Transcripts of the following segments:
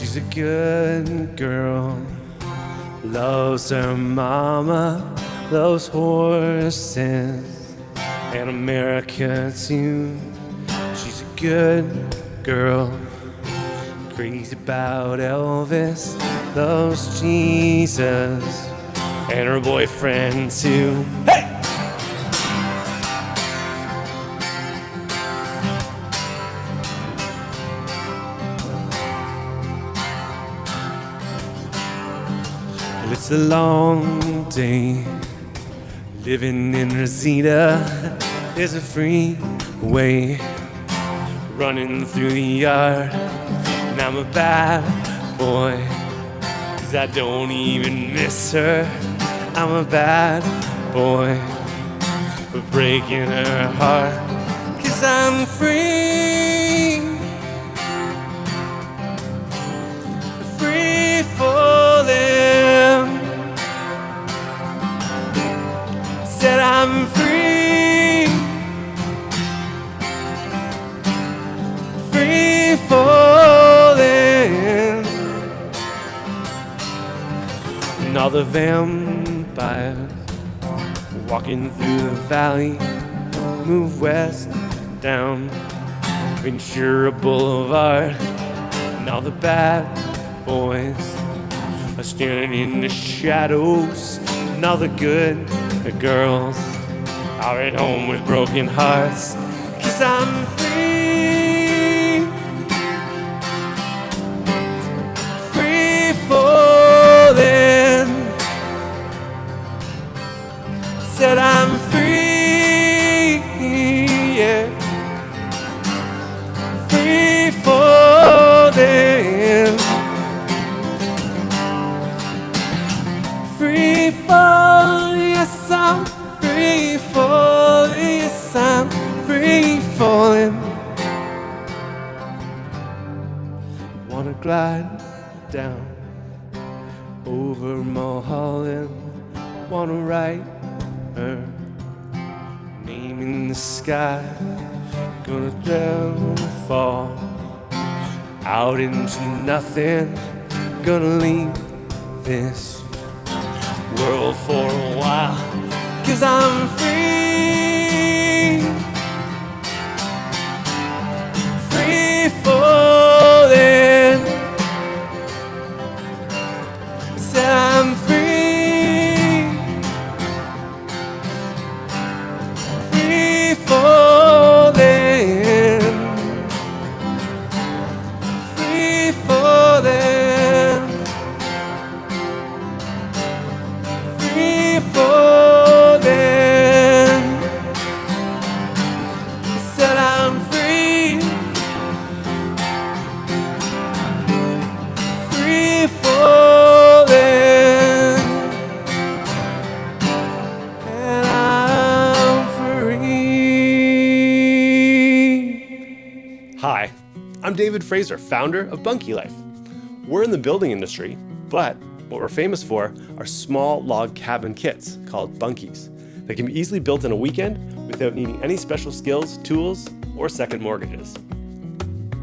She's a good girl, loves her mama, loves horses and America too. She's a good girl, crazy about Elvis, loves Jesus and her boyfriend too. Hey! Well, it's a long day living in Rosita. There's a freeway running through the yard, and I'm a bad boy, 'cause I don't even miss her. I'm a bad boy for breaking her heart, 'cause I'm free, free falling. Said I'm free, free falling. And all the vampires walking through the valley move west down Ventura Boulevard. And all the bad boys are standing in the shadows, and all the good girls are at home with broken hearts, 'cause I'm free, free falling. Said I'm free, yeah, free falling, free falling. Yes, I'm free falling. Yes, I'm free falling. Wanna glide down over Mulholland, wanna write her name in the sky, gonna down fall out into nothing, gonna leave this world for a while, 'cause I'm free, free falling. Said I'm free, free falling, free falling, free falling. Said I'm free, free falling, and I'm free. Hi, I'm David Fraser, founder of Bunkie Life. We're in the building industry, but what we're famous for are small log cabin kits called bunkies that can be easily built in a weekend without needing any special skills, tools, or second mortgages.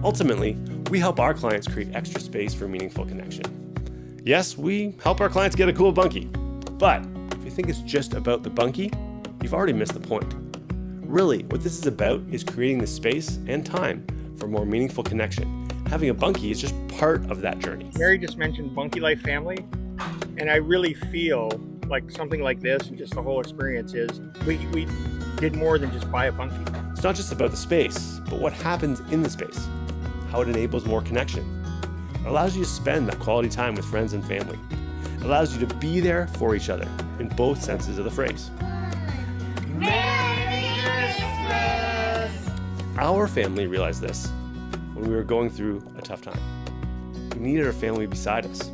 Ultimately, we help our clients create extra space for meaningful connection. Yes, we help our clients get a cool bunkie, but if you think it's just about the bunkie, you've already missed the point. Really, what this is about is creating the space and time for more meaningful connection. Having a bunkie is just part of that journey. Mary just mentioned Bunkie Life family, and I really feel like something like this and just the whole experience is we did more than just buy a bunkie. It's not just about the space, but what happens in the space, how it enables more connection. It allows you to spend that quality time with friends and family. It allows you to be there for each other in both senses of the phrase. Merry Christmas! Our family realized this when we were going through a tough time. We needed our family beside us.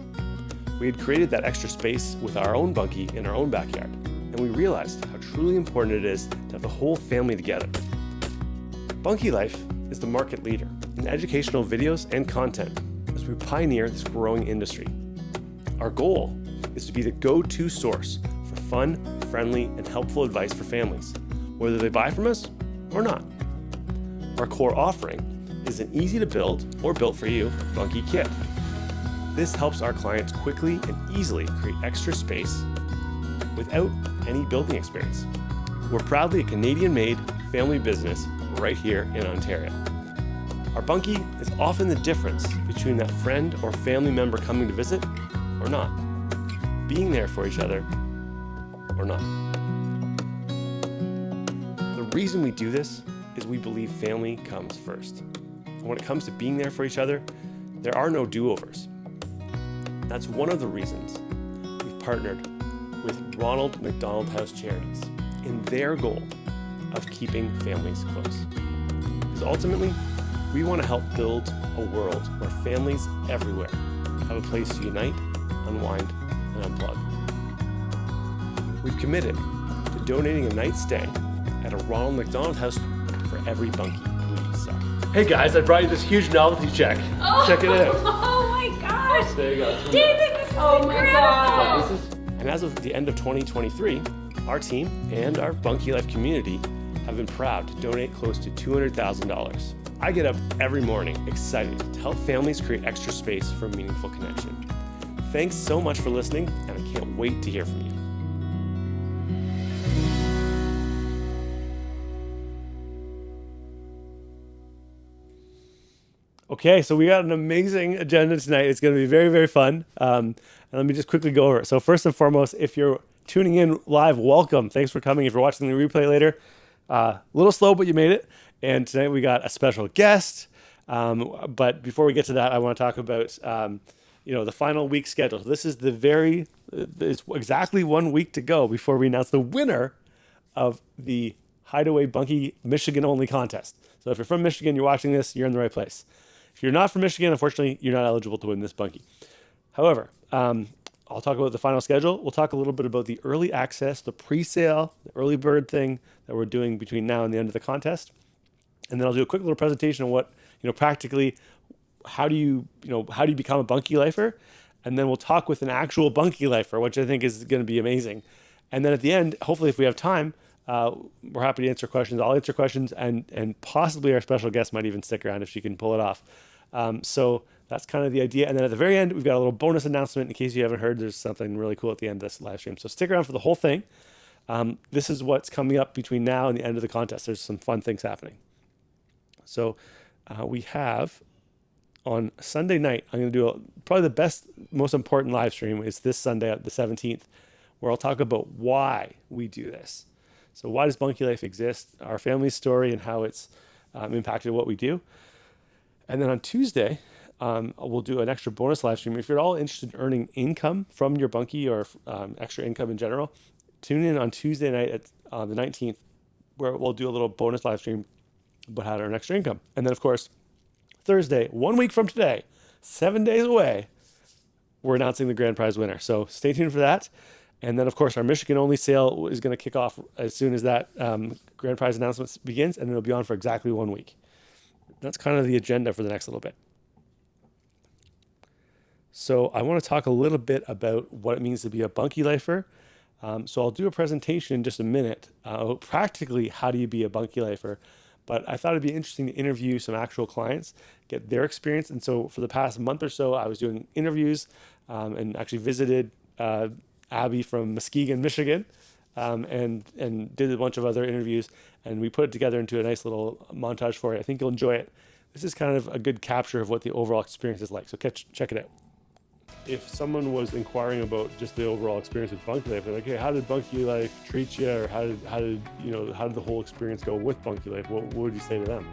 We had created that extra space with our own bunkie in our own backyard, and we realized how truly important it is to have the whole family together. Bunkie Life is the market leader in educational videos and content as we pioneer this growing industry. Our goal is to be the go-to source for fun, friendly, and helpful advice for families, whether they buy from us or not. Our core offering is an easy to build or built for you bunkie kit. This helps our clients quickly and easily create extra space without any building experience. We're proudly a Canadian-made family business right here in Ontario. Our Bunkie is often the difference between that friend or family member coming to visit or not, being there for each other or not. The reason we do this is we believe family comes first. And when it comes to being there for each other, there are no do-overs. That's one of the reasons we've partnered with Ronald McDonald House Charities in their goal of keeping families close. Because ultimately, we want to help build a world where families everywhere have a place to unite, unwind, and unplug. We've committed to donating a night's stay at a Ronald McDonald House for every Bunkie we sell. Hey guys, I brought you this huge novelty check. Oh, Check it out. Oh my gosh. There you go. David, this is incredible. And as of the end of 2023, our team and our Bunkie Life community have been proud to donate close to $200,000. I get up every morning excited to help families create extra space for a meaningful connection. Thanks so much for listening, and I can't wait to hear from you. Okay, so we got an amazing agenda tonight. It's going to be very, very fun. And let me just quickly go over it. So first and foremost, if you're tuning in live, welcome. Thanks for coming. If you're watching the replay later, a little slow, but you made it. And tonight we got a special guest. But before we get to that, I want to talk about the final week schedule. This is it's exactly 1 week to go before we announce the winner of the Hideaway Bunkie Michigan only contest. So if you're from Michigan, you're watching this, you're in the right place. If you're not from Michigan, unfortunately, you're not eligible to win this Bunkie. However, I'll talk about the final schedule. We'll talk a little bit about the early access, the pre-sale, the early bird thing that we're doing between now and the end of the contest. And then I'll do a quick little presentation on what, practically, how do you become a Bunkie Lifer? And then we'll talk with an actual Bunkie Lifer, which I think is going to be amazing. And then at the end, hopefully if we have time, we're happy to answer questions. I'll answer questions, and possibly our special guest might even stick around if she can pull it off. So that's kind of the idea. And then at the very end, we've got a little bonus announcement in case you haven't heard. There's something really cool at the end of this live stream. So stick around for the whole thing. This is what's coming up between now and the end of the contest. There's some fun things happening. So we have on Sunday night, I'm going to do probably the best, most important live stream is this Sunday, the 17th, where I'll talk about why we do this. So why does Bunkie Life exist? Our family's story and how it's impacted what we do. And then on Tuesday, we'll do an extra bonus live stream. If you're all interested in earning income from your Bunkie or extra income in general, tune in on Tuesday night at the 19th, where we'll do a little bonus live stream about how to earn extra income. And then, of course, Thursday, 1 week from today, 7 days away, we're announcing the grand prize winner. So stay tuned for that. And then, of course, our Michigan-only sale is going to kick off as soon as that grand prize announcement begins, and it'll be on for exactly 1 week. That's kind of the agenda for the next little bit. So I want to talk a little bit about what it means to be a Bunkie Lifer. So I'll do a presentation in just a minute, practically how do you be a Bunkie Lifer. But I thought it'd be interesting to interview some actual clients, get their experience. And so for the past month or so, I was doing interviews and actually visited Abby from Muskegon, Michigan, and did a bunch of other interviews. And we put it together into a nice little montage for you. I think you'll enjoy it. This is kind of a good capture of what the overall experience is like. So check it out. If someone was inquiring about just the overall experience with Bunkie Life, they're like, hey, how did Bunkie Life treat you? Or how did the whole experience go with Bunkie Life? What would you say to them?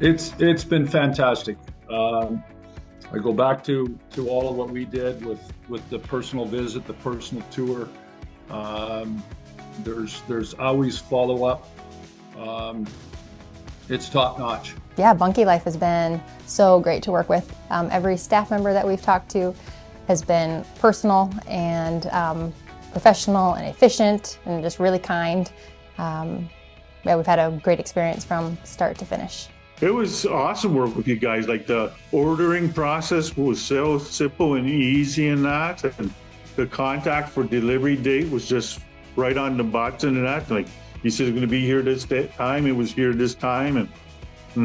It's been fantastic. I go back to all of what we did with the personal visit, the personal tour. There's always follow up. It's top notch. Yeah, Bunkie Life has been so great to work with. Every staff member that we've talked to has been personal and professional and efficient and just really kind. We've had a great experience from start to finish. It was awesome work with you guys. Like the ordering process was so simple and easy in that, and the contact for delivery date was just right on the button and that. Like He said, it's going to be here this time. It was here this time. And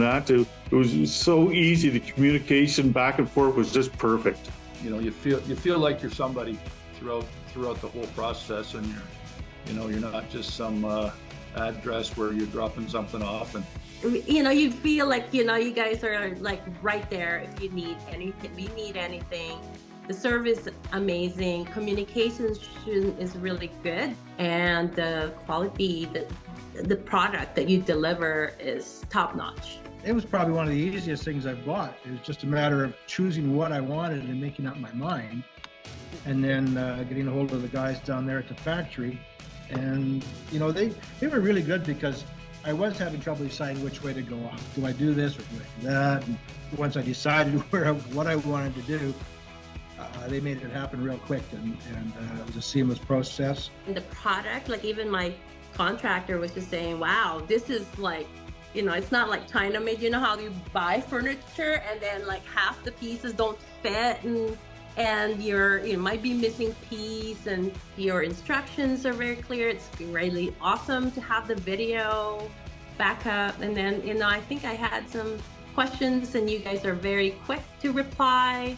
that, it was so easy. The communication back and forth was just perfect. You know, you feel like you're somebody throughout the whole process, and you're not just some address where you're dropping something off. And you feel like, you guys are like right there if you need anything. We need anything. The service amazing, communication is really good, and the quality, the product that you deliver is top notch. It was probably one of the easiest things I've bought. It was just a matter of choosing what I wanted and making up my mind, and then getting a hold of the guys down there at the factory. And they were really good, because I was having trouble deciding which way to go off. Do I do this or do I do that? And once I decided what I wanted to do, they made it happen real quick, and it was a seamless process. And the product, like even my contractor was just saying, wow, this is like, it's not like China made. You know how you buy furniture and then like half the pieces don't fit, and you might be missing piece, and your instructions are very clear. It's really awesome to have the video backup. And then, I think I had some questions, and you guys are very quick to reply,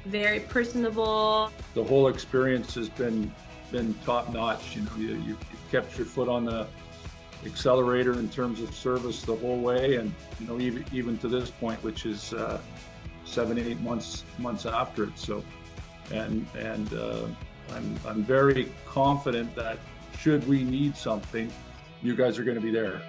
very personable. the whole experience has been top notch. You've kept your foot on the accelerator in terms of service the whole way, and even to this point, which is 7-8 months after it. So, and I'm very confident that should we need something, you guys are going to be there.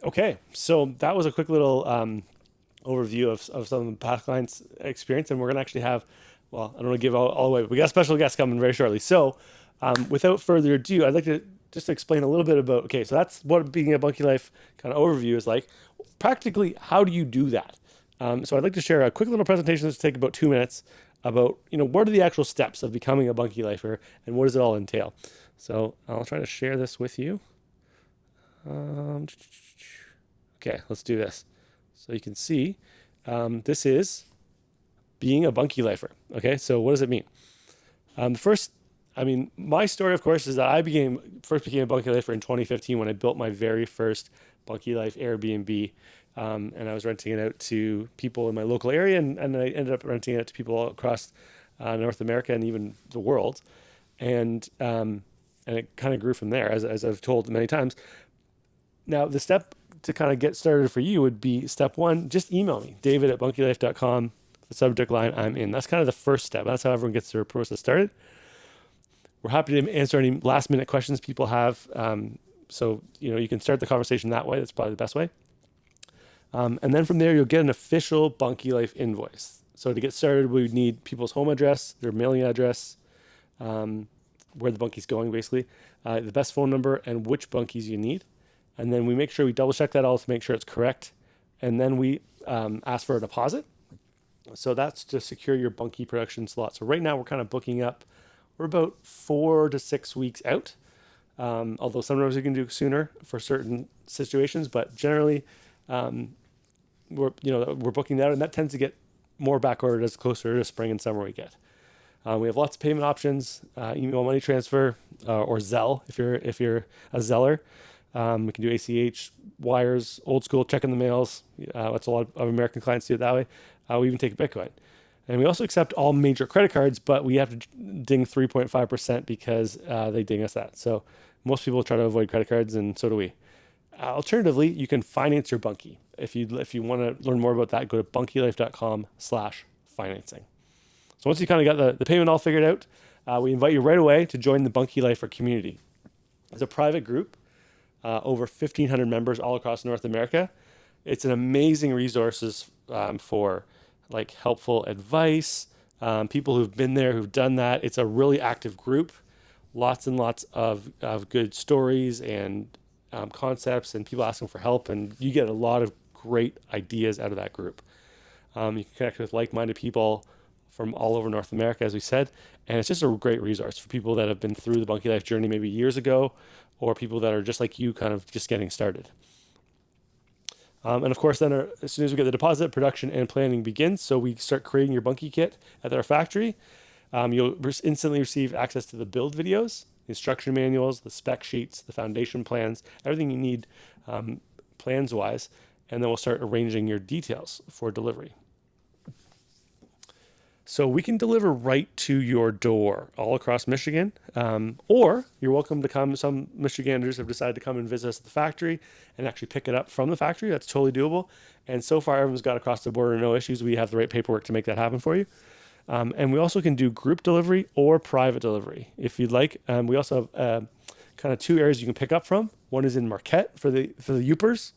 Okay, so that was a quick little overview of some of the past clients' experience, and we're going to actually have, well, I don't want to give all away, but we got a special guest coming very shortly. So without further ado, I'd like to just explain a little bit about, okay, so that's what being a Bunkie Life kind of overview is like. Practically, how do you do that? So I'd like to share a quick little presentation that's take about 2 minutes about, what are the actual steps of becoming a Bunkie Lifer and what does it all entail? So I'll try to share this with you. Okay, let's do this. So you can see, this is being a Bunkie Lifer. Okay, so what does it mean? My story, of course, is that I first became a Bunkie Lifer in 2015 when I built my very first Bunkie Life Airbnb, and I was renting it out to people in my local area, and I ended up renting it out to people across North America and even the world, and it kind of grew from there, as I've told many times. Now, the step to kind of get started for you would be step one, just email me, david@bunkielife.com, the subject line, I'm in. That's kind of the first step. That's how everyone gets their process started. We're happy to answer any last minute questions people have. So, you can start the conversation that way. That's probably the best way. And then from there, you'll get an official Bunkie Life invoice. So to get started, we would need people's home address, their mailing address, where the Bunkie's going, basically, the best phone number, and which Bunkies you need. And then we make sure we double check that all to make sure it's correct. And then we ask for a deposit. So that's to secure your Bunkie production slot. So right now we're kind of booking up. We're about 4 to 6 weeks out. Although sometimes we can do sooner for certain situations, but generally we're booking out, and that tends to get more back ordered as closer to spring and summer we get. We have lots of payment options, email money transfer, or Zelle if you're a Zeller. We can do ACH, wires, old school, check in the mails. That's a lot of American clients do it that way. We even take Bitcoin. And we also accept all major credit cards, but we have to ding 3.5% because they ding us that. So most people try to avoid credit cards, and so do we. Alternatively, you can finance your Bunkie. If you want to learn more about that, go to bunkielife.com/financing. So once you kind of got the payment all figured out, we invite you right away to join the Bunkie Lifer community. It's a private group. Over 1,500 members all across North America. It's an amazing resources for like helpful advice, people who've been there, who've done that. It's a really active group, lots and lots of good stories and concepts and people asking for help, and you get a lot of great ideas out of that group. You can connect with like-minded people from all over North America, as we said, and it's just a great resource for people that have been through the Bunkie Life journey maybe years ago, or people that are just like you, kind of just getting started. And of course, then as soon as we get the deposit, production and planning begins. So we start creating your Bunkie kit at our factory. You'll instantly receive access to the build videos, the instruction manuals, the spec sheets, the foundation plans, everything you need plans-wise. And then we'll start arranging your details for delivery. So we can deliver right to your door all across Michigan, or you're welcome to come. Some Michiganders have decided to come and visit us at the factory and actually pick it up from the factory. That's totally doable. And so far, everyone's got across the border, no issues. We have the right paperwork to make that happen for you. And we also can do group delivery or private delivery if you'd like. We also have kind of two areas you can pick up from. One is in Marquette for the Yoopers,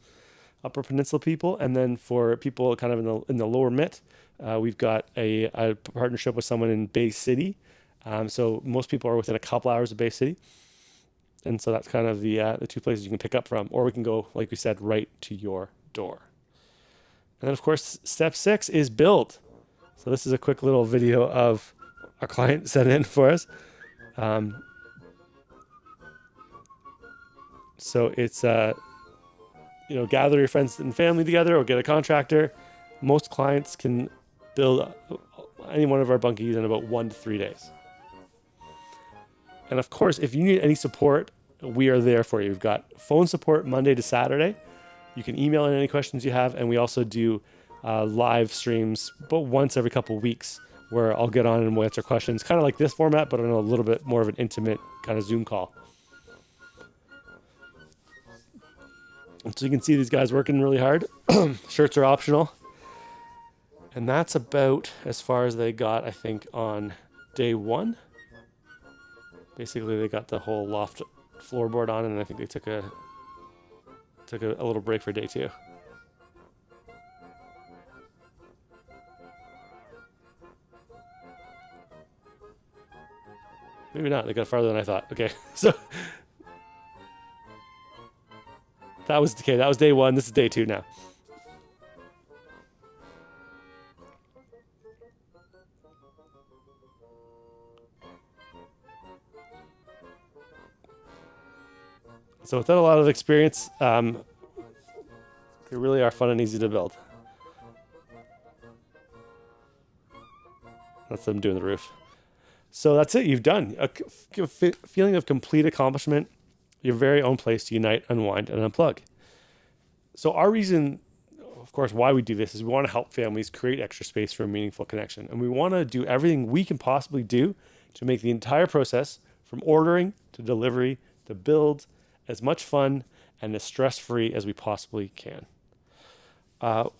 Upper Peninsula people, and then for people kind of in the lower Mitt, we've got a partnership with someone in Bay City. So most people are within a couple hours of Bay City. And so that's kind of the two places you can pick up from. Or we can go, like we said, right to your door. And then, of course, step 6 is build. So this is a quick little video of our client sent in for us. So it's, gather your friends and family together or get a contractor. Most clients can build any one of our bunkies in about 1 to 3 days. And of course, if you need any support, we are there for you. We've got phone support Monday to Saturday. You can email in any questions you have. And we also do live streams, but once every couple of weeks, where I'll get on and we'll answer questions, kind of like this format, but on a little bit more of an intimate kind of Zoom call. And so you can see these guys working really hard. Shirts are optional. And that's about as far as they got, I think, on day 1. Basically, they got the whole loft floorboard on, and I think they took a little break for day 2. Maybe not. They got farther than I thought. Okay, so that was day 1. This is day 2 now. So without a lot of experience, they really are fun and easy to build. That's them doing the roof. So that's it. You've done a feeling of complete accomplishment, your very own place to unite, unwind, and unplug. So our reason, of course, why we do this is we want to help families create extra space for a meaningful connection. And we want to do everything we can possibly do to make the entire process, from ordering to delivery to build, as much fun and as stress-free as we possibly can. But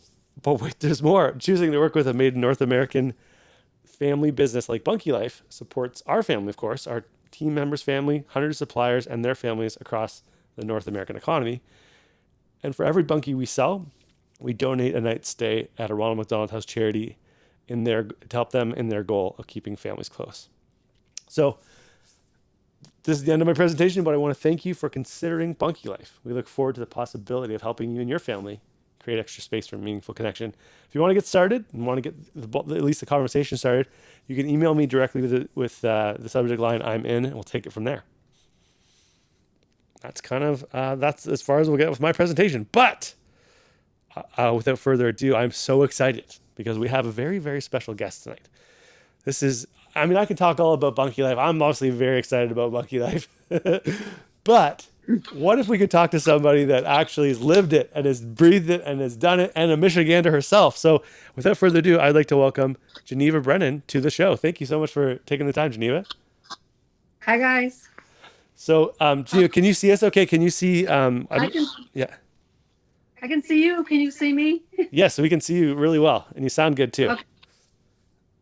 wait, there's more. Choosing to work with a made in North American family business like Bunkie Life supports our family, of course, our team members' family, hundreds of suppliers, and their families across the North American economy. And for every Bunkie we sell, we donate a night's stay at a Ronald McDonald House charity to help them in their goal of keeping families close. So this is the end of my presentation, but I want to thank you for considering Bunkie Life. We look forward to the possibility of helping you and your family create extra space for a meaningful connection. If you want to get started and want to get at least the conversation started, you can email me directly with the subject line "I'm in," and we'll take it from there. That's kind of that's as far as we'll get with my presentation. But without further ado, I'm so excited because we have a very, very special guest tonight. I can talk all about Bunkie Life. I'm obviously very excited about Bunkie Life. But what if we could talk to somebody that actually has lived it and has breathed it and has done it, and a Michigander herself? So without further ado, I'd like to welcome Geneva Brennan to the show. Thank you so much for taking the time, Geneva. Hi, guys. So, Geneva, can you see us okay? Can you see? Yeah. I can see you. Can you see me? Yes, so we can see you really well, and you sound good too. Okay.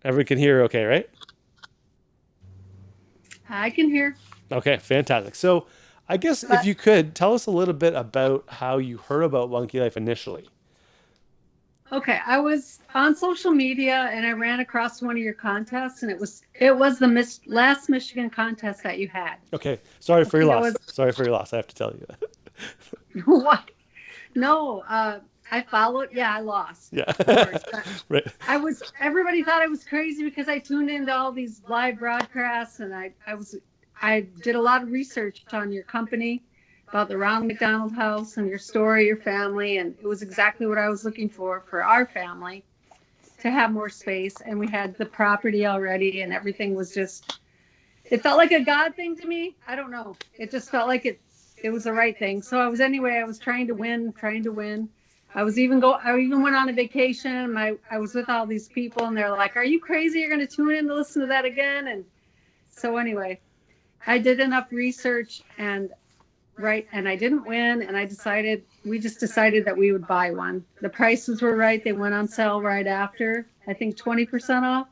Everyone can hear okay, right? I can hear. Okay, fantastic. So I guess if you could tell us a little bit about how you heard about Bunkie Life initially. Okay, I was on social media and I ran across one of your contests, and it was the last Michigan contest that you had. Okay, sorry for your loss. Sorry for your loss. I have to tell you that. What? No, I followed. Yeah, I lost. Yeah. Of course. Right. Everybody thought I was crazy because I tuned into all these live broadcasts, and I did a lot of research on your company, about the Ronald McDonald House and your story, your family, and it was exactly what I was looking for our family, to have more space. And we had the property already, and everything was just, it felt like a God thing to me. I don't know. It just felt like it was the right thing. So I was trying to win. I even went on a vacation. I was with all these people, and they're like, "Are you crazy? You're going to tune in to listen to that again?" And so anyway, I did enough research and I didn't win. And we just decided that we would buy one. The prices were right. They went on sale right after. I think 20% off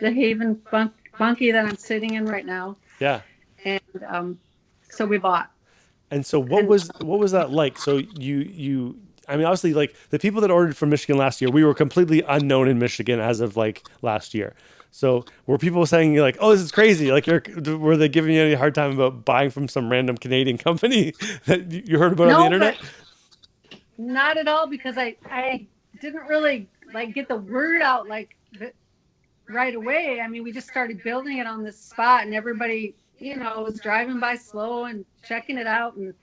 the Haven Bunkie that I'm sitting in right now. Yeah. And so we bought. And so what was that like? So I mean, obviously, like the people that ordered from Michigan last year, we were completely unknown in Michigan as of like last year. So were people saying like, "Oh, this is crazy"? Like, were they giving you any hard time about buying from some random Canadian company that you heard about on the internet? Not at all, because I didn't really like get the word out right away. I mean, we just started building it on this spot, and everybody, was driving by slow and checking it out, and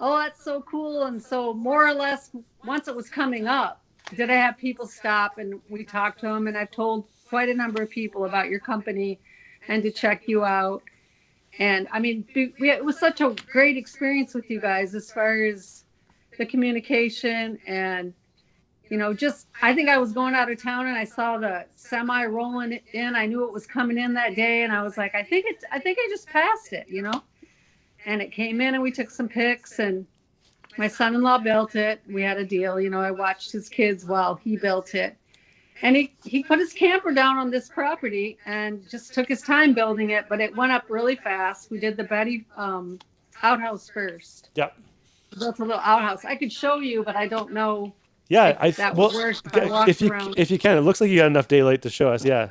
oh, that's so cool. And so more or less, once it was coming up, did I have people stop, and we talked to them, and I've told quite a number of people about your company and to check you out. And I mean, it was such a great experience with you guys as far as the communication and, I think I was going out of town and I saw the semi rolling in. I knew it was coming in that day, and I was like, I think I just passed it, And it came in, and we took some pics, and my son-in-law built it. We had a deal, I watched his kids while he built it. And he put his camper down on this property and just took his time building it, but it went up really fast. We did the Betty outhouse first. Yep. Built a little outhouse. I could show you, but I don't know. Yeah, if you can, it looks like you got enough daylight to show us. Yeah.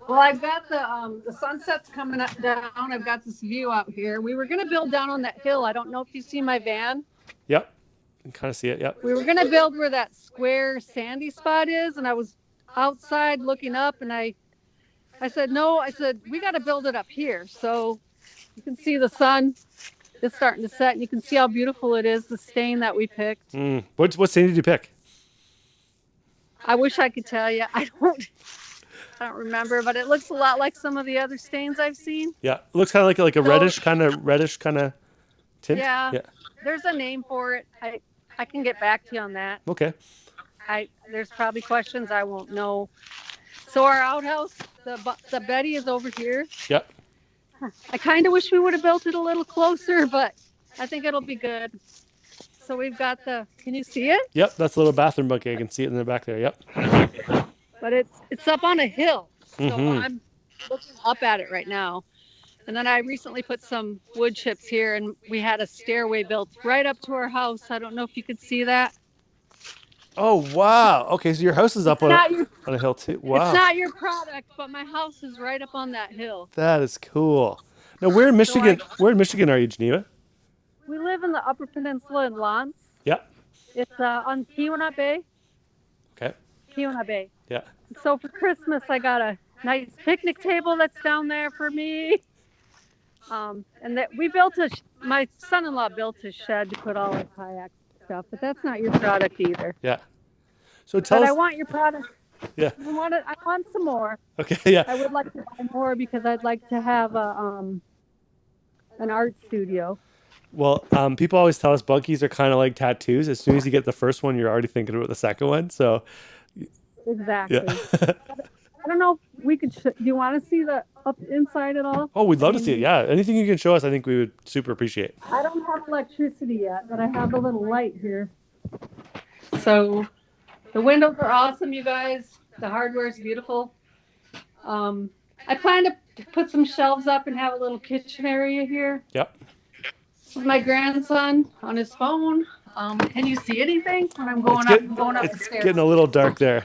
Well, I've got the sunset's coming up down. I've got this view out here. We were going to build down on that hill. I don't know if you see my van. Yep. You can kind of see it. Yep. We were going to build where that square sandy spot is, and I was outside looking up, and I said, no, we got to build it up here. So you can see the sun is starting to set, and you can see how beautiful it is, the stain that we picked. What stain did you pick? I wish I could tell you. I don't remember, but it looks a lot like some of the other stains I've seen. Yeah, it looks kind of like a reddish kind of tint. Yeah, there's a name for it. I can get back to you on that. Okay. There's probably questions I won't know. So our outhouse, the Betty is over here. Yep. I kind of wish we would have built it a little closer, but I think it'll be good. So we've got can you see it? Yep, that's a little bathroom Bunkie. I can see it in the back there. Yep. But it's up on a hill, so I'm looking up at it right now. And then I recently put some wood chips here, and we had a stairway built right up to our house. I don't know if you could see that. Oh, wow. Okay, so your house is up on a hill too. Wow. It's not your product, but my house is right up on that hill. That is cool. Now, where in Michigan are you, Geneva? We live in the Upper Peninsula in Lawrence. Yep. It's on Keweenaw Bay. Okay. Keweenaw Bay. Yeah. So for Christmas, I got a nice picnic table that's down there for me. And that we my son-in-law built a shed to put all our kayak stuff, but that's not your product either. Yeah. So tell us. I want your product. Yeah. I want some more. Okay. Yeah. I would like to buy more because I'd like to have an art studio. Well, people always tell us bunkies are kind of like tattoos. As soon as you get the first one, you're already thinking about the second one. So. Exactly. Yeah. I don't know if we could. Do you want to see the up inside at all? Oh, we'd love to see it. Yeah, anything you can show us, I think we would super appreciate. I don't have electricity yet, but I have a little light here. So, the windows are awesome, you guys. The hardware is beautiful. I plan to put some shelves up and have a little kitchen area here. Yep. This is my grandson on his phone. Can you see anything when I'm going up the It's stairs? getting a little dark there.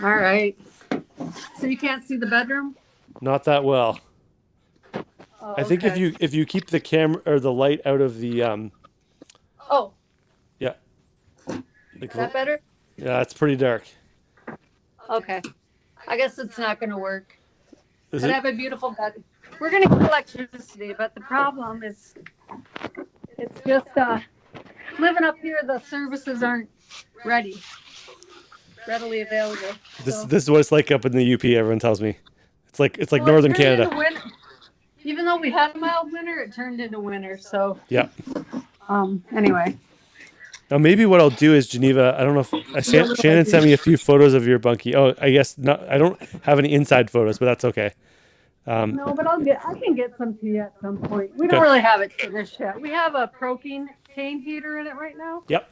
All right. So you can't see the bedroom? Not that well. Oh, I think okay. if you keep the camera or the light out of the Oh. Yeah. Is that better? Yeah, it's pretty dark. Okay. I guess it's not going to work. Is I it? have a beautiful bed. We're going to get electricity, but the problem is It's just living up here, the services aren't readily available. This So. this is what it's like up in the UP. Everyone tells me it's like Well, northern it turned Canada. into winter. Even though we had a mild winter, it turned into winter. So Yeah. anyway. Now maybe what I'll do is Geneva. I don't know if Shannon sent me a few photos of your bunkie. Oh, I guess not. I don't have any inside photos, but that's okay. No, but I can get some to you at some point. We Okay. don't really have it finished yet. We have a propane heater in it right now. Yep.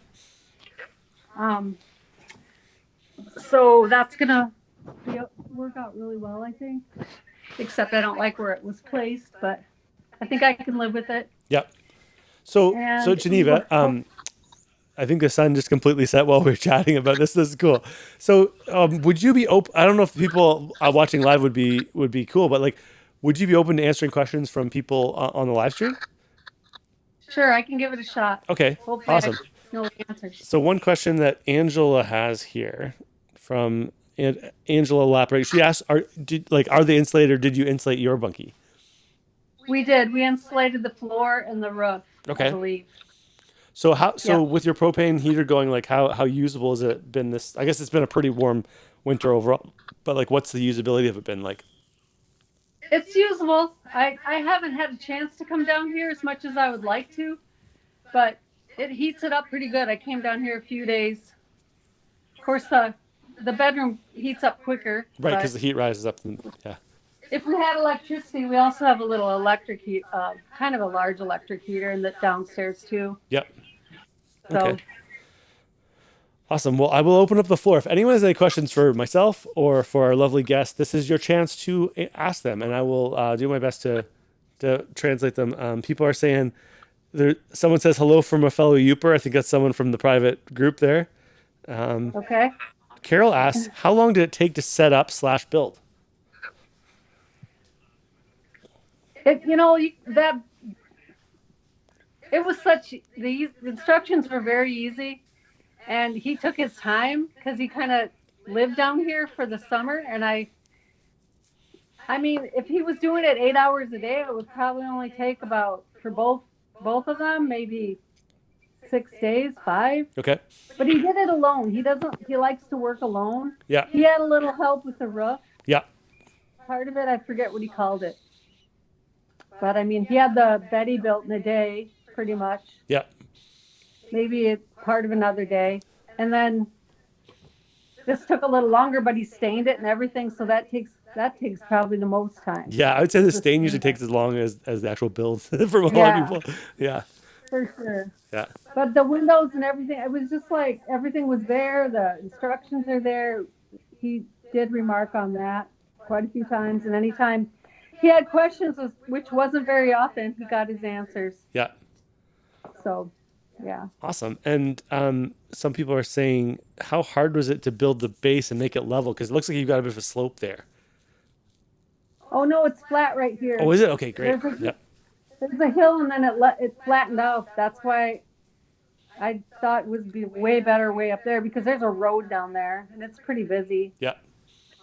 So that's gonna work out really well, I think. Except I don't like where it was placed, but I think I can live with it. Yep. So And Geneva, I think the sun just completely set while we were chatting about this. This is cool. So would you be open? I don't know if people watching live would be cool, but like, would you be open to answering questions from people on the live stream? Sure, I can give it a shot. Okay. Hopefully Awesome. I know the answers. So one question that Angela has here from Angela Lapper, she asks, are they insulated or did you insulate your bunkie? We did. We insulated the floor and the roof, Okay. I believe. So with your propane heater going, like how usable has it been this? I guess it's been a pretty warm winter overall, but like what's the usability of it been like? It's usable. I haven't had a chance to come down here as much as I would like to, but it heats it up pretty good. I came down here a few days. Of course, the bedroom heats up quicker. Right, but because the heat rises up. Yeah. if we had electricity, we also have a little electric heat, kind of a large electric heater in the downstairs too. Yep. So. Okay. Awesome. Well, I will open up the floor. If anyone has any questions for myself or for our lovely guest, this is your chance to ask them, and I will do my best to translate them. People are saying, someone says hello from a fellow Youper. I think that's someone from the private group there. Okay. Carol asks, how long did it take to set up / build? It was the instructions were very easy, and he took his time because he kind of lived down here for the summer. And I mean, if he was doing it 8 hours a day, it would probably only take about, for both of them, maybe 6 days, 5. Okay. But he did it alone. He likes to work alone. Yeah. He had a little help with the roof. Yeah. Part of it, I forget what he called it. But I mean, he had the Betty built in a day, pretty much. Yeah. Maybe it's part of another day. And then this took a little longer, but he stained it and everything. So that takes probably the most time. Yeah, I would say the stain usually takes as long as the actual build for a lot of people. Yeah. For sure. Yeah. But the windows and everything, it was just like everything was there. The instructions are there. He did remark on that quite a few times. And anytime he had questions, which wasn't very often, he got his answers. Yeah. So, yeah. Awesome. And some people are saying, how hard was it to build the base and make it level? Because it looks like you've got a bit of a slope there. Oh, no, it's flat right here. Oh, is it? Okay, great. There's a hill, and then it flattened out. That's why I thought it would be way better way up there, because there's a road down there, and it's pretty busy. Yeah.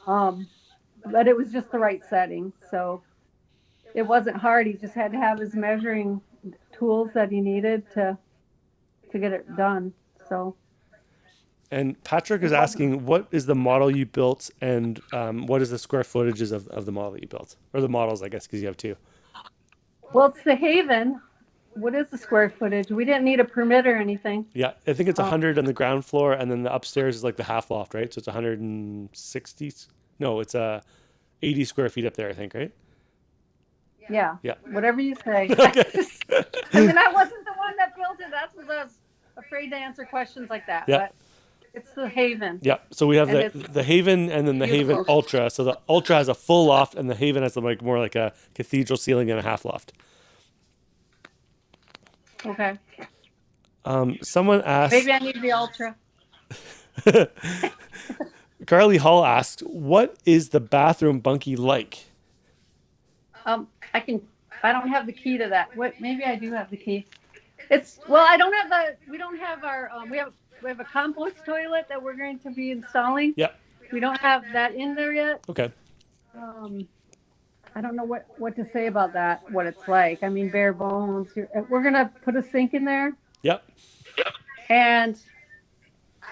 But it was just the right setting, so it wasn't hard. He just had to have his measuring tools that he needed to get it done. So. And Patrick is asking, what is the model you built, and what is the square footages of the model that you built? Or the models, I guess, because you have two. Well, it's the Haven. What is the square footage? We didn't need a permit or anything. Yeah, I think it's 100 on the ground floor, and then the upstairs is like the half loft, right? So it's 160. No, it's 80 square feet up there, I think, right? Yeah. Yeah. Whatever you say. Okay. I mean, I wasn't the one that built it. That's what I was afraid to answer questions like that. Yeah. But it's the Haven. Yeah. So we have And the Haven and then the beautiful. Haven Ultra. So the Ultra has a full loft, and the Haven has more like a cathedral ceiling and a half loft. Okay. Someone asked. Maybe I need the Ultra. Carly Hall asked, "What is the bathroom bunkie like?" I don't have the key to that. Maybe I do have the key. I don't have we don't have our, we have a compost toilet that we're going to be installing. Yep. We don't have that in there yet. Okay. I don't know what to say about that, what it's like. I mean, bare bones. We're going to put a sink in there, Yep. and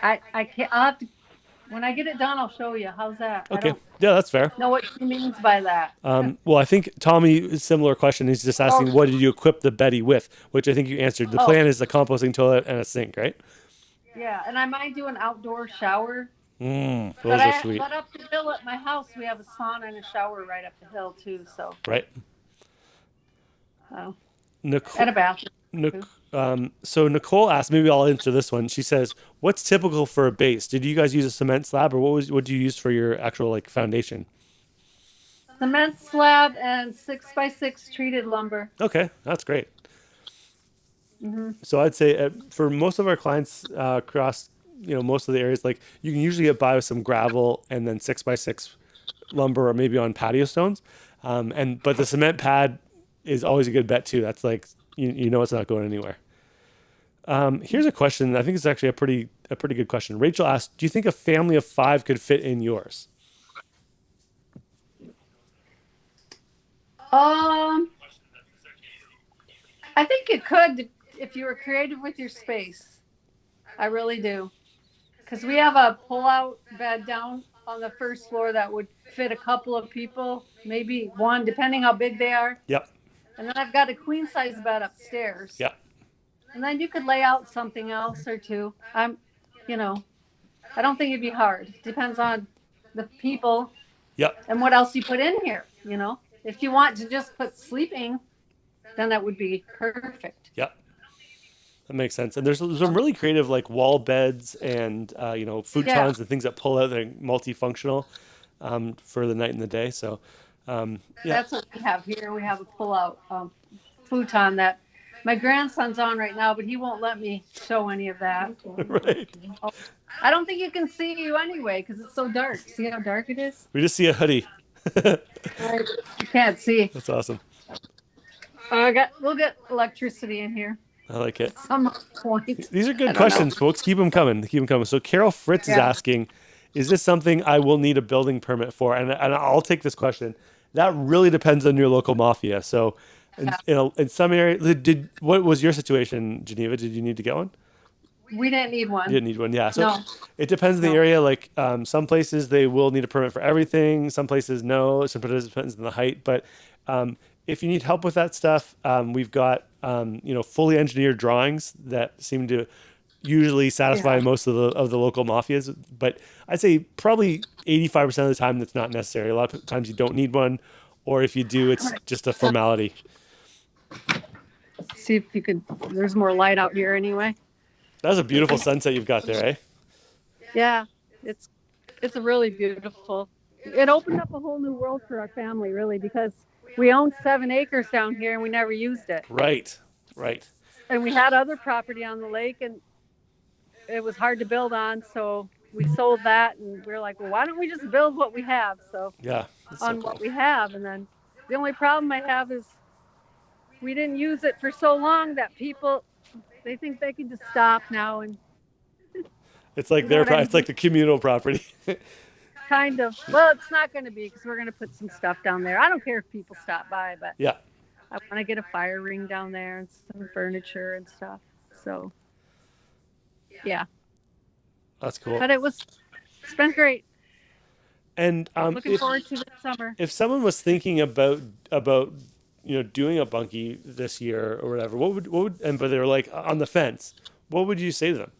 I can't, I'll have to, when I get it done, I'll show you. How's that? I Okay. don't Yeah, that's fair. know what she means by that. Well, I think Tommy, similar question. He's just asking, Oh. what did you equip the Betty with? Which I think you answered. The Oh. plan is the composting toilet and a sink, right? Yeah, and I might do an outdoor shower. Those But are sweet. but up the hill at my house, we have a sauna and a shower right up the hill too. So Right. and a bathroom. So Nicole asked, maybe I'll answer this one. She says, "What's typical for a base? Did you guys use a cement slab, or what did you use for your actual like foundation?" Cement slab and 6x6 treated lumber. Okay, that's great. Mm-hmm. So I'd say for most of our clients across most of the areas, like you can usually get by with some gravel and then 6x6 lumber, or maybe on patio stones. But the cement pad is always a good bet too. That's like it's not going anywhere. Here's a question. I think it's actually a pretty good question. Rachel asked, "Do you think a family of 5 could fit in yours?" I think it could if you were creative with your space. I really do. Because we have a pull-out bed down on the first floor that would fit a couple of people, maybe one, depending how big they are. Yep. And then I've got a queen-size bed upstairs. Yep. And then you could lay out something else or two. I don't think it'd be hard. Depends on the people. Yep. And what else you put in here, If you want to just put sleeping, then that would be perfect. Yep. That makes sense. And there's some really creative like wall beds and futons and things that pull out that are multifunctional for the night and the day. So That's what we have here. We have a pull-out futon that my grandson's on right now, but he won't let me show any of that. Right. I don't think you can see you anyway because it's so dark. See how dark it is? We just see a hoodie. You can't see. That's awesome. We'll get electricity in here. I like it. At some point. These are good questions, folks. Keep them coming. So Carol Fritz is asking, is this something I will need a building permit for? And I'll take this question. That really depends on your local mafia. So in some areas, what was your situation, Geneva? Did you need to get one? We didn't need one. You didn't need one, yeah. So No. it depends on the area. Like some places they will need a permit for everything. Some places no. Some places depends on the height. But if you need help with that stuff, we've got fully engineered drawings that seem to usually satisfy most of the local mafias. But I'd say probably 85% of the time that's not necessary. A lot of times you don't need one, or if you do, it's just a formality. See if you could. There's more light out here anyway. That's a beautiful sunset you've got there, eh? Yeah, it's really beautiful. It opened up a whole new world for our family, really, because we owned 7 acres down here and we never used it. Right. And we had other property on the lake and it was hard to build on, so we sold that and we were like, well, why don't we just build what we have? So what we have, and then the only problem I have is we didn't use it for so long that people, they think they can just stop now and it's like it's like the communal property. kind of. Well, it's not going to be because we're going to put some stuff down there. I don't care if people stop by, but I want to get a fire ring down there and some furniture and stuff. So, yeah. That's cool. But it's been great. And looking forward to the summer. If someone was thinking about doing a bunkie this year or whatever, but they were like on the fence, what would you say to them?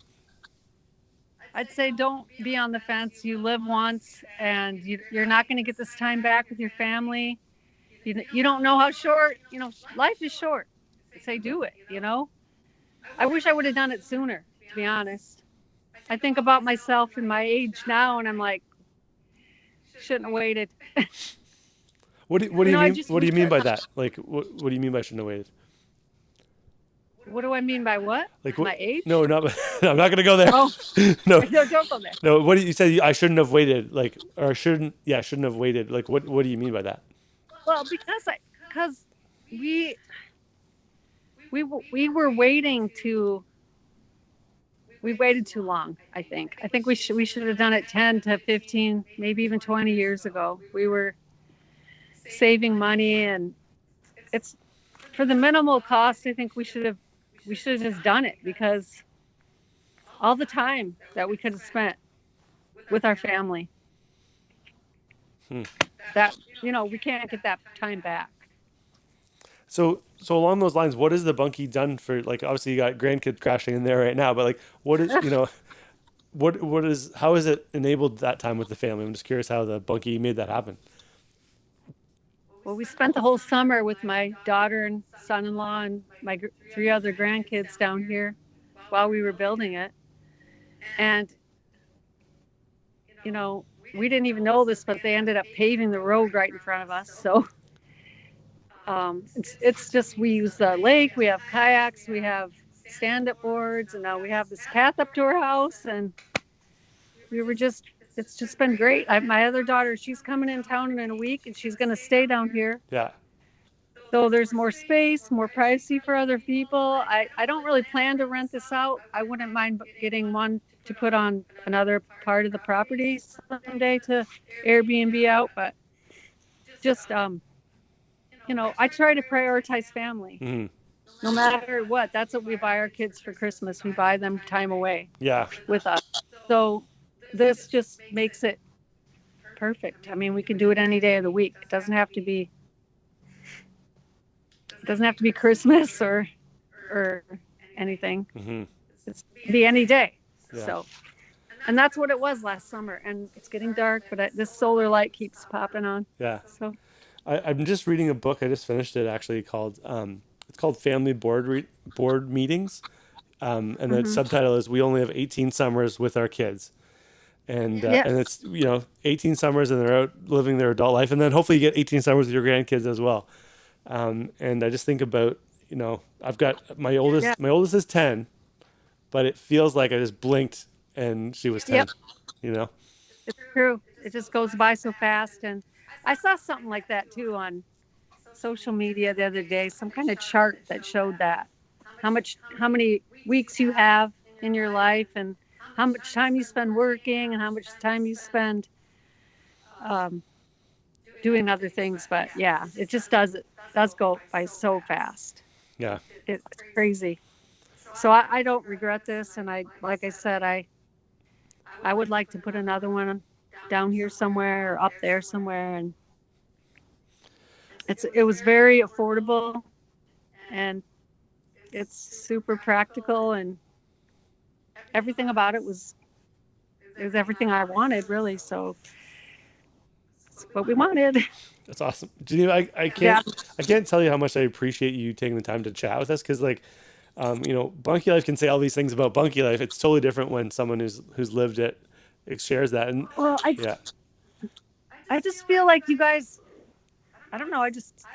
I'd say don't be on the fence. You live once, and you're not going to get this time back with your family. You don't know how short, life is short. I'd say do it, I wish I would have done it sooner, to be honest. I think about myself and my age now, and I'm like, shouldn't have waited. What do you mean? What do you mean by that? Like, what do you mean by shouldn't have waited? What do I mean by what? Like my age? No, I'm not going to go there. Oh. No, don't go there. No, what you said? I shouldn't have waited. Like, or shouldn't have waited. Like, what do you mean by that? Well, because we were waiting to. We waited too long. I think we should have done it 10 to 15, maybe even 20 years ago. We were saving money, and it's for the minimal cost. I think we should have just done it, because all the time that we could have spent with our family, that, we can't get that time back. So along those lines, what has the Bunkie done for, like, obviously you got grandkids crashing in there right now, but like, what is, how has it enabled that time with the family? I'm just curious how the Bunkie made that happen. Well, we spent the whole summer with my daughter and son-in-law and my 3 other grandkids down here while we were building it. And, we didn't even know this, but they ended up paving the road right in front of us. So it's just, we use the lake, we have kayaks, we have stand-up boards, and now we have this path up to our house. And it's just been great. My other daughter, she's coming in town in a week, and she's going to stay down here. Yeah. So there's more space, more privacy for other people. I don't really plan to rent this out. I wouldn't mind getting one to put on another part of the property someday to Airbnb out, but just, I try to prioritize family. Mm-hmm. No matter what. That's what we buy our kids for Christmas. We buy them time away with us. So this just makes it perfect. I mean, we can do it any day of the week. It doesn't have to be Christmas or anything. Mm-hmm. It can be any day. Yeah. So, and that's what it was last summer. And it's getting dark, but this solar light keeps popping on. Yeah. So I'm just reading a book. I just finished it, actually, called it's called Family Board Meetings, and the subtitle is "We Only Have 18 Summers with Our Kids," and it's 18 summers, and they're out living their adult life, and then hopefully you get 18 summers with your grandkids as well. And I just think about, I've got my oldest. My oldest is 10, but it feels like I just blinked and she was 10. Yep. It's true. It just goes by so fast. And I saw something like that too on social media the other day, some kind of chart that showed that how many weeks you have in your life, and how much time you spend working, and how much time you spend doing other things. But yeah, it just does go by so fast. Yeah, it's crazy. So I don't regret this, and like I said, I would like to put another one down here somewhere or up there somewhere, and it was very affordable, and it's super practical, and everything about it was everything I wanted, really. So it's what we wanted. That's awesome. Geneva, I can't tell you how much I appreciate you taking the time to chat with us, because Bunkie Life can say all these things about Bunkie Life. It's totally different when someone who's lived it shares that. And I just feel like you guys, I don't know.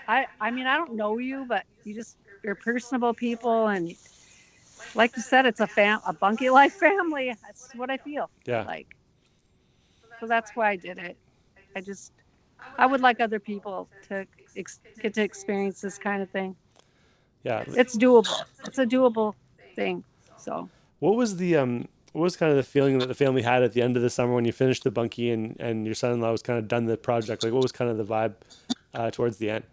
I mean, I don't know you, but you're personable people, and like you said, it's a Bunkie Life family. That's what I feel. Yeah. Like, so that's why I did it. I would like other people to get to experience this kind of thing. Yeah. It's doable. It's a doable thing. So. What was kind of the feeling that the family had at the end of the summer when you finished the Bunkie and your son-in-law was kind of done the project? Like, what was kind of the vibe towards the end?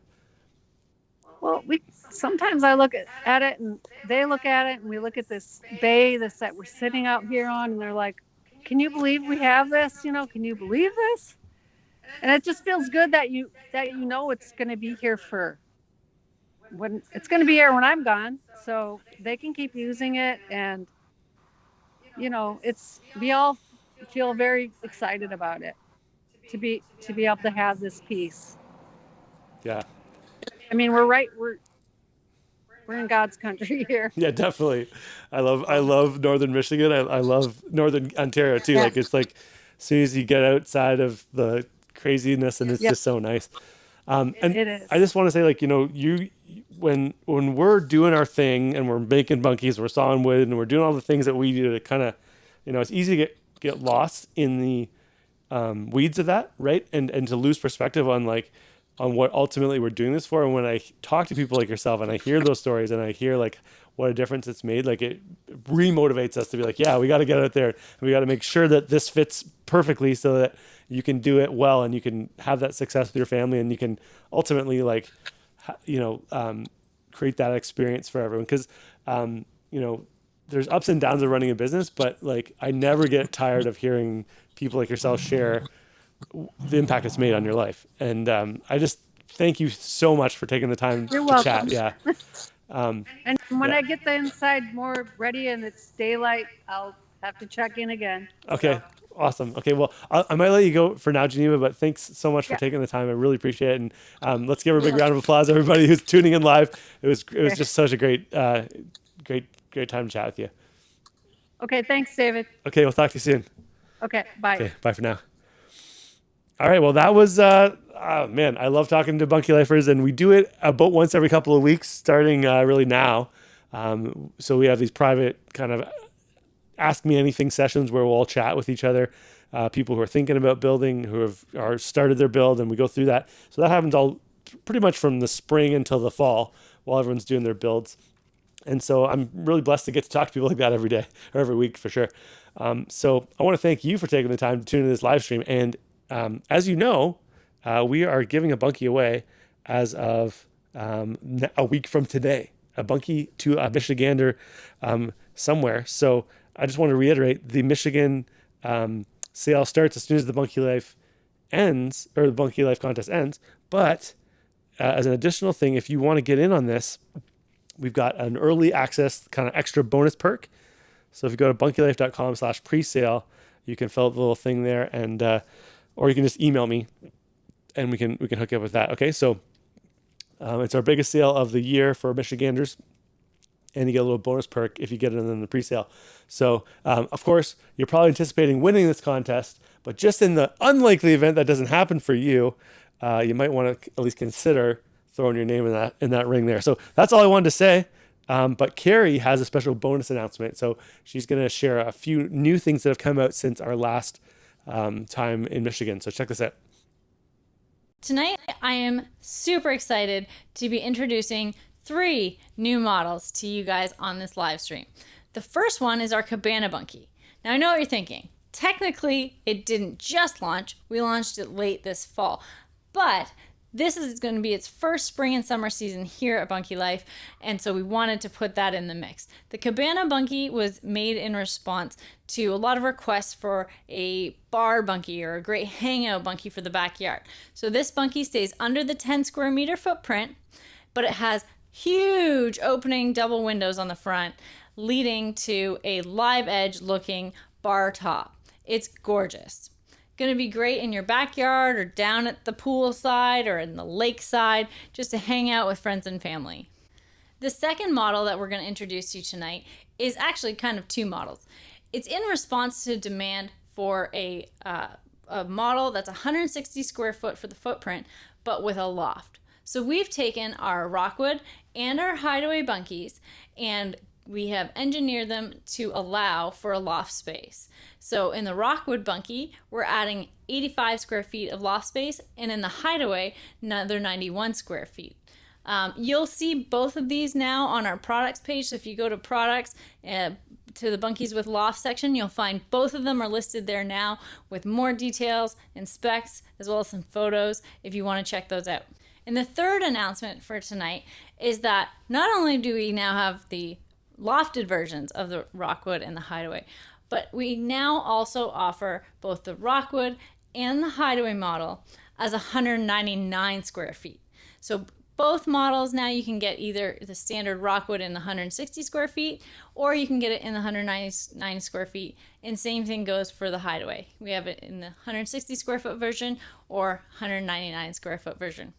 Well, sometimes I look at it, and they look at it, and we look at this bay that we're sitting out here on, and they're like, "Can you believe we have this? Can you believe this?" And it just feels good that it's going to be here when I'm gone, so they can keep using it, and we all feel very excited about it to be able to have this piece. Yeah. I mean, we're in God's country here. Yeah, definitely. I love Northern Michigan. I love Northern Ontario too. Yeah. Like, it's like as soon as you get outside of the craziness, and it's just so nice. And it is. I just want to say, like, when we're doing our thing and we're making bunkies, we're sawing wood, and we're doing all the things that we do to kind of, it's easy to get lost in the weeds of that, right? And to lose perspective on what ultimately we're doing this for. And when I talk to people like yourself, and I hear those stories, and I hear like what a difference it's made. Like it remotivates us to be like, yeah, we got to get out there and we got to make sure that this fits perfectly so that you can do it well and you can have that success with your family and you can ultimately like, create that experience for everyone. Cause, there's ups and downs of running a business, but like, I never get tired of hearing people like yourself share the impact it's made on your life. And, I just thank you so much for taking the time You're to welcome. chat. Yeah. And when Yeah. I get the inside more ready and it's daylight, I'll have to check in again. Okay. So, Awesome. Okay. Well, I might let you go for now, Geneva, but thanks so much for Yeah. taking the time. I really appreciate it. And let's give her a big round of applause, everybody who's tuning in live. It was just such a great time to chat with you. okay, thanks, David. Okay. We'll talk to you soon. Okay, bye. Okay. Bye for now. All right. Well, that was, man, I love talking to Bunkie Lifers, and we do it about once every couple of weeks, starting really now. So we have these private kind of ask me anything sessions where we'll all chat with each other, people who are thinking about building, who are started their build, and we go through that. So that happens all pretty much from the spring until the fall while everyone's doing their builds. And so I'm really blessed to get to talk to people like that every day or every week for sure. So I want to thank you for taking the time to tune in this live stream. And as you know, we are giving a Bunkie away as of a week from today, a Bunkie to a Michigander somewhere. So I just want to reiterate, the Michigan sale starts as soon as the Bunkie Life ends, or the Bunkie Life contest ends. But as an additional thing, if you want to get in on this, we've got an early access kind of extra bonus perk. So if you go to bunkielife.com/presale, you can fill out the little thing there, and or you can just email me, and we can hook you up with that. Okay, so it's our biggest sale of the year for Michiganders. And you get a little bonus perk if you get it in the pre-sale. So, of course, you're probably anticipating winning this contest, but just in the unlikely event that doesn't happen for you, you might want to at least consider throwing your name in that ring there. So that's all I wanted to say. But Carrie has a special bonus announcement. So she's going to share a few new things that have come out since our last time in Michigan. So check this out. Tonight, I am super excited to be introducing 3 new models to you guys on this live stream. The first one is our Cabana Bunkie. Now I know what you're thinking. Technically, it didn't just launch. We launched it late this fall. But this is going to be its first spring and summer season here at Bunkie Life, and so we wanted to put that in the mix. The Cabana Bunkie was made in response to a lot of requests for a bar bunkie or a great hangout bunkie for the backyard. So this bunkie stays under the 10 square meter footprint, but it has huge opening double windows on the front, leading to a live edge looking bar top. It's gorgeous. Going to be great in your backyard or down at the pool side or in the lake side, just to hang out with friends and family. The second model that we're going to introduce you tonight is actually kind of 2 models. It's in response to demand for a model that's 160 square foot for the footprint, but with a loft. So we've taken our Rockwood and our Hideaway Bunkies, and we have engineered them to allow for a loft space. So in the Rockwood Bunkie, we're adding 85 square feet of loft space, and in the Hideaway, another 91 square feet. You'll see both of these now on our products page. So if you go to products, to the Bunkies with Loft section, you'll find both of them are listed there now with more details and specs, as well as some photos if you want to check those out. And the third announcement for tonight is that not only do we now have the lofted versions of the Rockwood and the Hideaway, but we now also offer both the Rockwood and the Hideaway model as 199 square feet. So both models now you can get either the standard Rockwood in the 160 square feet, or you can get it in the 199 square feet. And same thing goes for the Hideaway. We have it in the 160 square foot version or 199 square foot version.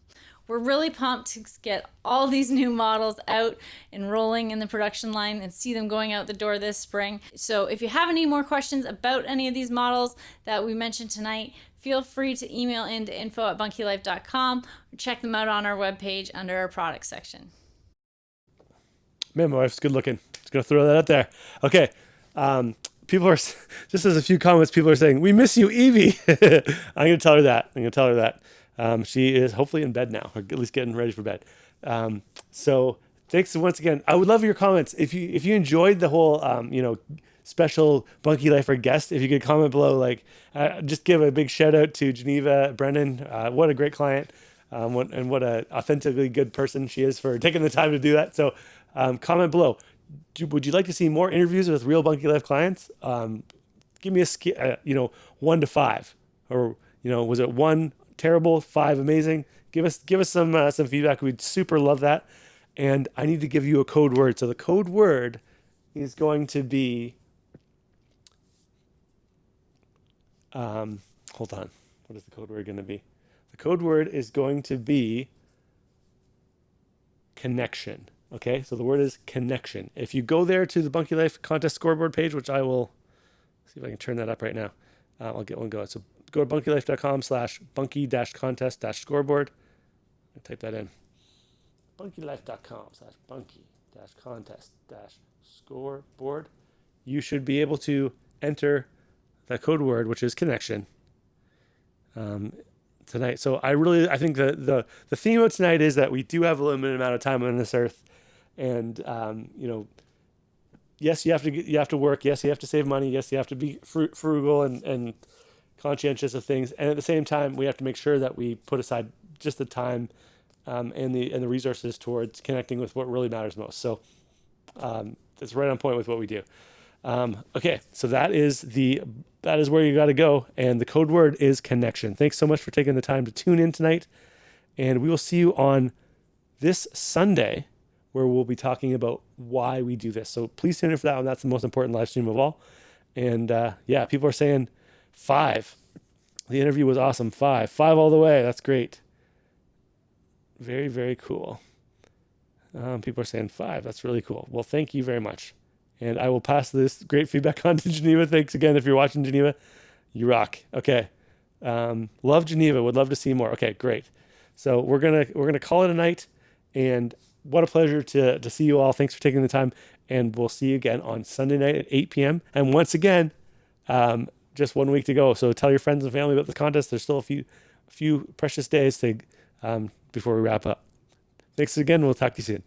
We're really pumped to get all these new models out and rolling in the production line and see them going out the door this spring. So if you have any more questions about any of these models that we mentioned tonight, feel free to email into info@bunkielife.com or check them out on our webpage under our products section. Man, my wife's good looking. Just gonna throw that out there. Okay. People are, just as a few comments, people are saying, "We miss you, Evie." I'm gonna tell her that. She is hopefully in bed now, or at least getting ready for bed. So thanks once again. I would love your comments. If you enjoyed the whole, special Bunkie Lifer guest, if you could comment below, just give a big shout out to Geneva Brennan. What a great client. What a authentically good person she is for taking the time to do that. So comment below. Would you like to see more interviews with real Bunkie Life clients? Give me a 1 to 5, or was it 1 terrible, 5 amazing? Give us some feedback. We'd super love that. And I need to give you a code word. So the code word is going to be hold on. What is the code word going to be? The code word is going to be connection. Okay, so the word is connection. If you go there to the Bunkie Life contest scoreboard page, which I will see if I can turn that up right now. I'll get one going. So go to bunkielife.com/bunkie-contest-scoreboard. Type that in. bunkielife.com/bunkie-contest-scoreboard. You should be able to enter that code word, which is connection, tonight. So I think the theme of tonight is that we do have a limited amount of time on this earth, and yes, you have to work. Yes, you have to save money. Yes, you have to be frugal and conscientious of things. And at the same time, we have to make sure that we put aside just the time and the resources towards connecting with what really matters most. So that's right on point with what we do. Okay, so that is where you got to go, and the code word is connection. Thanks so much for taking the time to tune in tonight, and we will see you on this Sunday, where we'll be talking about why we do this. So please tune in for that one. That's the most important live stream of all. And people are saying 5. The interview was awesome. 5 all the way. That's great. Very, very cool. People are saying 5. That's really cool. Well, thank you very much. And I will pass this great feedback on to Geneva. Thanks again. If you're watching, Geneva, you rock. Okay. Love Geneva. Would love to see more. Okay, great. So we're gonna call it a night. And what a pleasure to see you all. Thanks for taking the time. And we'll see you again on Sunday night at 8 p.m. And once again, just 1 week to go. So tell your friends and family about the contest. There's still a few precious days to before we wrap up. Thanks again. We'll talk to you soon.